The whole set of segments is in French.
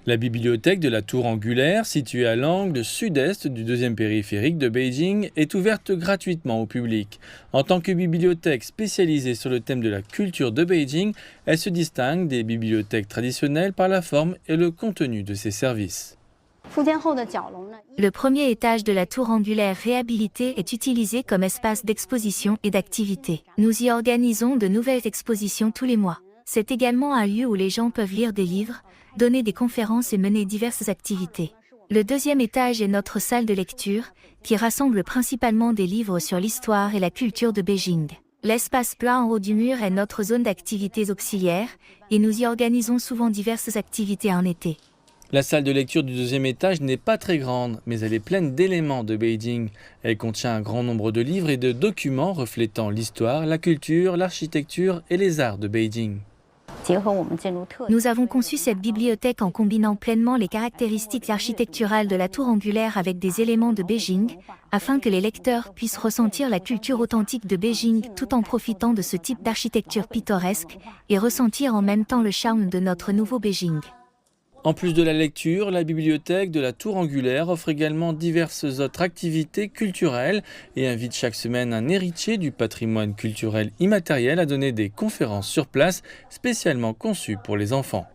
La bibliothèque de la Tour Angulaire, située à l'angle sud-est du deuxième périphérique de Beijing, est ouverte gratuitement au public. En tant que bibliothèque spécialisée sur le thème de la culture de Beijing, elle se distingue des bibliothèques traditionnelles par la forme et le contenu de ses services. Le premier étage de la tour angulaire réhabilitée est utilisé comme espace d'exposition et d'activité. Nous y organisons de nouvelles expositions tous les mois. C'est également un lieu où les gens peuvent lire des livres, donner des conférences et mener diverses activités. Le deuxième étage est notre salle de lecture, qui rassemble principalement des livres sur l'histoire et la culture de Beijing. L'espace plat en haut du mur est notre zone d'activités auxiliaires, et nous y organisons souvent diverses activités en été. La salle de lecture du deuxième étage n'est pas très grande, mais elle est pleine d'éléments de Beijing. Elle contient un grand nombre de livres et de documents reflétant l'histoire, la culture, l'architecture et les arts de Beijing. Nous avons conçu cette bibliothèque en combinant pleinement les caractéristiques architecturales de la tour angulaire avec des éléments de Beijing, afin que les lecteurs puissent ressentir la culture authentique de Beijing tout en profitant de ce type d'architecture pittoresque et ressentir en même temps le charme de notre nouveau Beijing. En plus de la lecture, la bibliothèque de la Tour Angulaire offre également diverses autres activités culturelles et invite chaque semaine un héritier du patrimoine culturel immatériel à donner des conférences sur place spécialement conçues pour les enfants.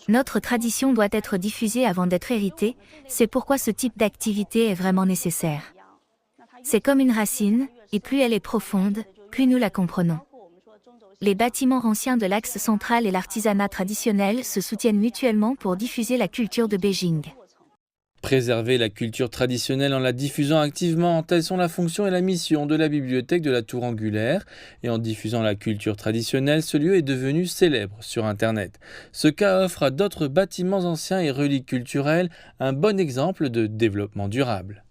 Notre tradition doit être diffusée avant d'être héritée, c'est pourquoi ce type d'activité est vraiment nécessaire. C'est comme une racine, et plus elle est profonde, plus nous la comprenons. Les bâtiments anciens de l'axe central et l'artisanat traditionnel se soutiennent mutuellement pour diffuser la culture de Beijing. Préserver la culture traditionnelle en la diffusant activement, telles sont la fonction et la mission de la bibliothèque de la Tour Angulaire. Et en diffusant la culture traditionnelle, ce lieu est devenu célèbre sur Internet. Ce cas offre à d'autres bâtiments anciens et reliques culturelles un bon exemple de développement durable.